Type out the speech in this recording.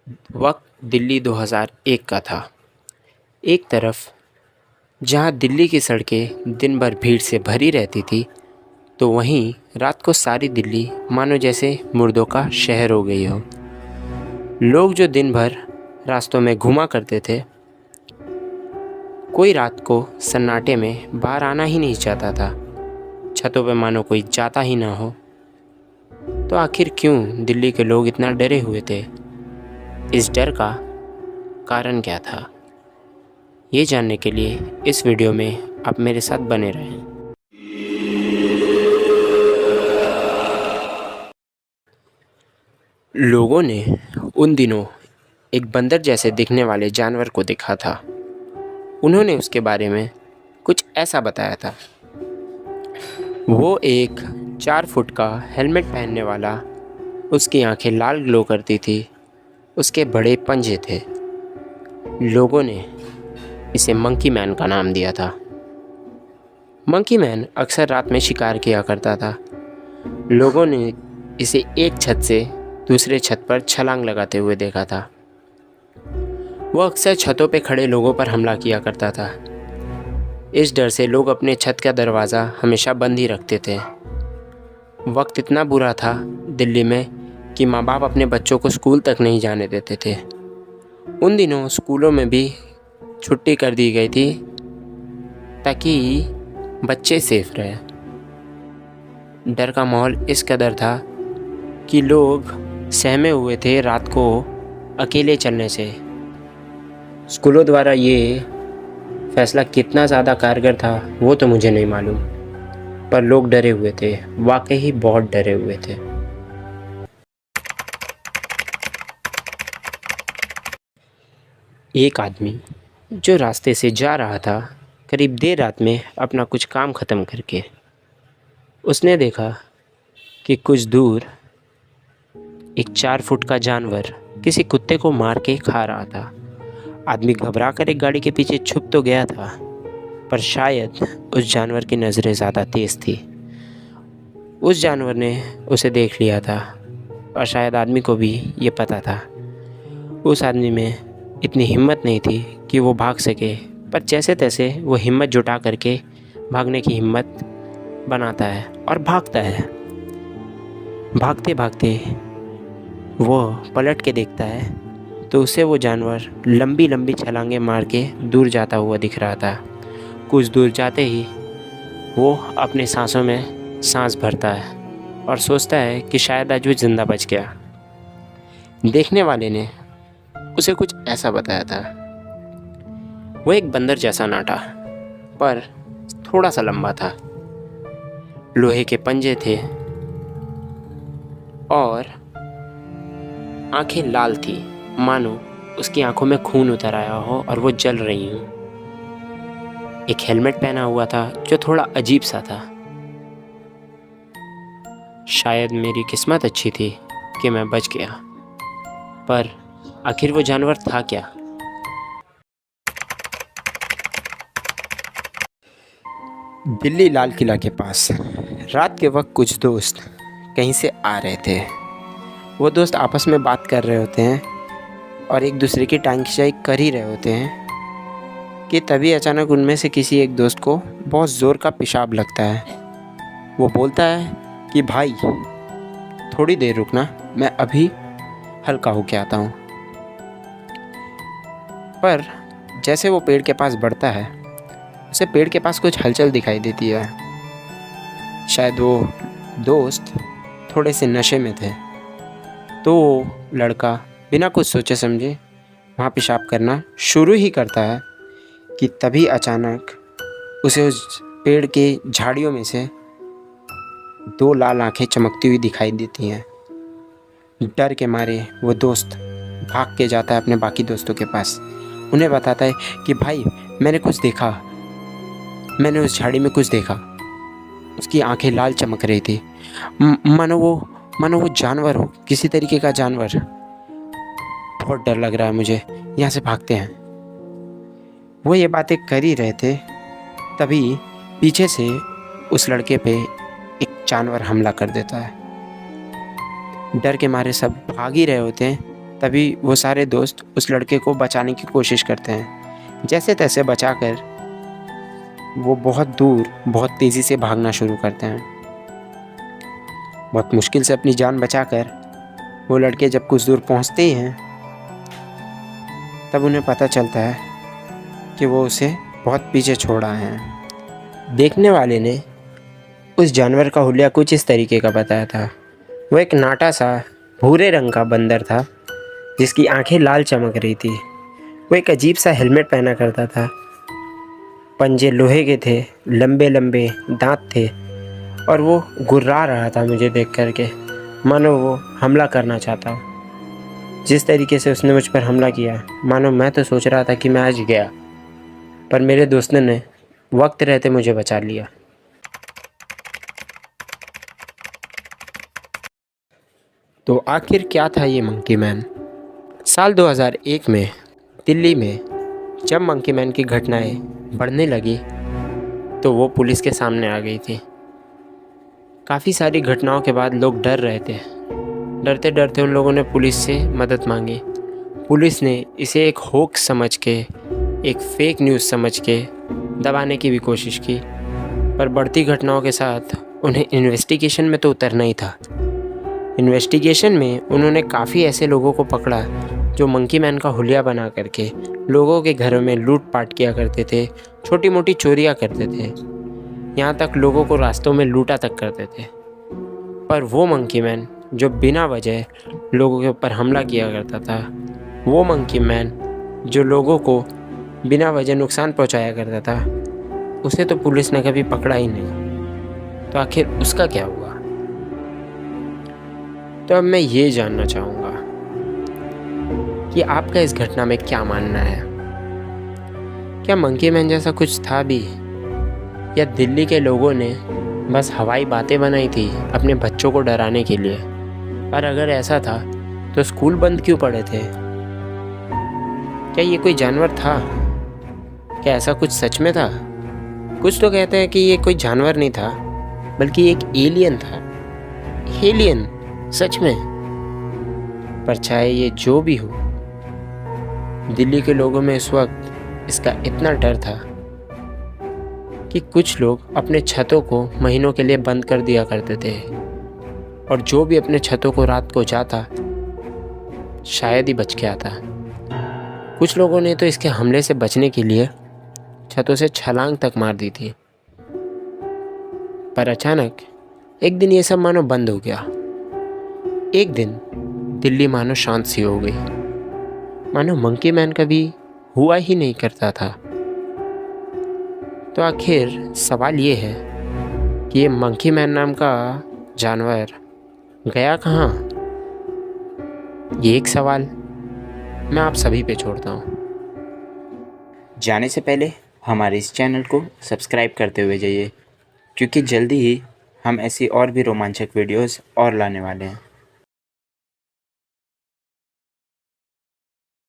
वक्त दिल्ली 2001 का था। एक तरफ जहां दिल्ली की सड़कें दिन भर भीड़ से भरी रहती थी, तो वहीं रात को सारी दिल्ली मानो जैसे मुर्दों का शहर हो गई हो। लोग जो दिन भर रास्तों में घुमा करते थे, कोई रात को सन्नाटे में बाहर आना ही नहीं चाहता था। छतों पे मानो कोई जाता ही ना हो। तो आखिर क्यों दिल्ली के लोग इतना डरे हुए थे? इस डर का कारण क्या था? ये जानने के लिए इस वीडियो में आप मेरे साथ बने रहें। लोगों ने उन दिनों एक बंदर जैसे दिखने वाले जानवर को देखा था। उन्होंने उसके बारे में कुछ ऐसा बताया था। वो एक 4 फुट का हेलमेट पहनने वाला, उसकी आंखें लाल ग्लो करती थी, उसके बड़े पंजे थे। लोगों ने इसे मंकी मैन का नाम दिया था। मंकी मैन अक्सर रात में शिकार किया करता था। लोगों ने इसे एक छत से दूसरे छत पर छलांग लगाते हुए देखा था। वो अक्सर छतों पे खड़े लोगों पर हमला किया करता था। इस डर से लोग अपने छत का दरवाज़ा हमेशा बंद ही रखते थे। वक्त इतना बुरा था दिल्ली में कि माँ बाप अपने बच्चों को स्कूल तक नहीं जाने देते थे। उन दिनों स्कूलों में भी छुट्टी कर दी गई थी ताकि बच्चे सेफ रहे। डर का माहौल इस कदर था कि लोग सहमे हुए थे रात को अकेले चलने से। स्कूलों द्वारा ये फैसला कितना ज़्यादा कारगर था वो तो मुझे नहीं मालूम, पर लोग डरे हुए थे, वाकई ही बहुत डरे हुए थे। एक आदमी जो रास्ते से जा रहा था, करीब देर रात में अपना कुछ काम ख़त्म करके, उसने देखा कि कुछ दूर एक 4 फुट का जानवर किसी कुत्ते को मार के खा रहा था। आदमी घबरा कर एक गाड़ी के पीछे छुप तो गया था, पर शायद उस जानवर की नज़रें ज़्यादा तेज़ थी। उस जानवर ने उसे देख लिया था और शायद आदमी को भी ये पता था। उस आदमी में इतनी हिम्मत नहीं थी कि वो भाग सके, पर जैसे तैसे वो हिम्मत जुटा करके भागने की हिम्मत बनाता है और भागता है। भागते भागते वो पलट के देखता है तो उसे वो जानवर लंबी लंबी छलांगे मार के दूर जाता हुआ दिख रहा था। कुछ दूर जाते ही वो अपने सांसों में सांस भरता है और सोचता है कि शायद आज वो जिंदा बच गया। देखने वाले ने उसे कुछ ऐसा बताया था। वो एक बंदर जैसा नाटा, पर थोड़ा सा लंबा था। लोहे के पंजे थे और आंखें लाल थी, मानो उसकी आंखों में खून उतर आया हो और वो जल रही हूँ। एक हेलमेट पहना हुआ था जो थोड़ा अजीब सा था। शायद मेरी किस्मत अच्छी थी कि मैं बच गया, पर आखिर वो जानवर था क्या? दिल्ली लाल किला के पास रात के वक्त कुछ दोस्त कहीं से आ रहे थे। वो दोस्त आपस में बात कर रहे होते हैं और एक दूसरे की टांग खिंचाई कर ही रहे होते हैं कि तभी अचानक उनमें से किसी एक दोस्त को बहुत ज़ोर का पेशाब लगता है। वो बोलता है कि भाई थोड़ी देर रुकना, मैं अभी हल्का होके आता हूँ। पर जैसे वो पेड़ के पास बढ़ता है, उसे पेड़ के पास कुछ हलचल दिखाई देती है। शायद वो दोस्त थोड़े से नशे में थे, तो वो लड़का बिना कुछ सोचे समझे वहाँ पेशाब करना शुरू ही करता है कि तभी अचानक उसे उस पेड़ के झाड़ियों में से 2 लाल आंखें चमकती हुई दिखाई देती हैं। डर के मारे वो दोस्त भाग के जाता है अपने बाकी दोस्तों के पास। उन्हें बताता है कि भाई मैंने कुछ देखा, मैंने उस झाड़ी में कुछ देखा। उसकी आंखें लाल चमक रही थी, मानो वो जानवर हो, किसी तरीके का जानवर। बहुत डर लग रहा है मुझे, यहाँ से भागते हैं। वो ये बातें कर ही रहे थे, तभी पीछे से उस लड़के पे एक जानवर हमला कर देता है। डर के मारे सब भाग ही रहे होते हैं, तभी वो सारे दोस्त उस लड़के को बचाने की कोशिश करते हैं। जैसे तैसे बचाकर वो बहुत दूर बहुत तेज़ी से भागना शुरू करते हैं। बहुत मुश्किल से अपनी जान बचाकर वो लड़के जब कुछ दूर पहुंचते ही हैं, तब उन्हें पता चलता है कि वो उसे बहुत पीछे छोड़ आए हैं। देखने वाले ने उस जानवर का हुलिया कुछ इस तरीके का बताया था। वो एक नाटा सा भूरे रंग का बंदर था जिसकी आंखें लाल चमक रही थी। वो एक अजीब सा हेलमेट पहना करता था। पंजे लोहे के थे, लंबे लंबे दांत थे और वो गुर्रा रहा था मुझे देख करके, मानो वो हमला करना चाहता हो। जिस तरीके से उसने मुझ पर हमला किया, मानो मैं तो सोच रहा था कि मैं आज गया, पर मेरे दोस्त ने वक्त रहते मुझे बचा लिया। तो आखिर क्या था ये मंकी मैन? साल 2001 में दिल्ली में जब मंकी मैन की घटनाएं बढ़ने लगी तो वो पुलिस के सामने आ गई थी। काफ़ी सारी घटनाओं के बाद लोग डर रहे थे। डरते डरते उन लोगों ने पुलिस से मदद मांगी। पुलिस ने इसे एक होक्स समझ के, एक फेक न्यूज़ समझ के दबाने की भी कोशिश की, पर बढ़ती घटनाओं के साथ उन्हें इन्वेस्टिगेशन में तो उतरना ही था। इन्वेस्टिगेशन में उन्होंने काफ़ी ऐसे लोगों को पकड़ा जो मंकी मैन का हुलिया बना करके लोगों के घरों में लूटपाट किया करते थे, छोटी मोटी चोरियां करते थे, यहाँ तक लोगों को रास्तों में लूटा तक करते थे। पर वो मंकी मैन जो बिना वजह लोगों के ऊपर हमला किया करता था, वो मंकी मैन जो लोगों को बिना वजह नुकसान पहुंचाया करता था, उसे तो पुलिस ने कभी पकड़ा ही नहीं। तो आखिर उसका क्या हुआ? तो अब मैं ये जानना चाहूँगा कि आपका इस घटना में क्या मानना है। क्या मंकी मैन जैसा कुछ था भी, या दिल्ली के लोगों ने बस हवाई बातें बनाई थी अपने बच्चों को डराने के लिए? पर अगर ऐसा था तो स्कूल बंद क्यों पड़े थे? क्या ये कोई जानवर था? क्या ऐसा कुछ सच में था? कुछ तो कहते हैं कि ये कोई जानवर नहीं था बल्कि एक एलियन था। एलियन सच में? पर चाहे ये जो भी हो, दिल्ली के लोगों में इस वक्त इसका इतना डर था कि कुछ लोग अपने छतों को महीनों के लिए बंद कर दिया करते थे, और जो भी अपने छतों को रात को जाता शायद ही बच के आता। कुछ लोगों ने तो इसके हमले से बचने के लिए छतों से छलांग तक मार दी थी। पर अचानक एक दिन ये सब मानो बंद हो गया। एक दिन दिल्ली मानो शांत सी हो गई, मानो मंकी मैन कभी हुआ ही नहीं करता था। तो आखिर सवाल ये है कि ये मंकी मैन नाम का जानवर गया कहाँ? ये एक सवाल मैं आप सभी पे छोड़ता हूँ। जाने से पहले हमारे इस चैनल को सब्सक्राइब करते हुए जाइए, क्योंकि जल्दी ही हम ऐसी और भी रोमांचक वीडियोस और लाने वाले हैं।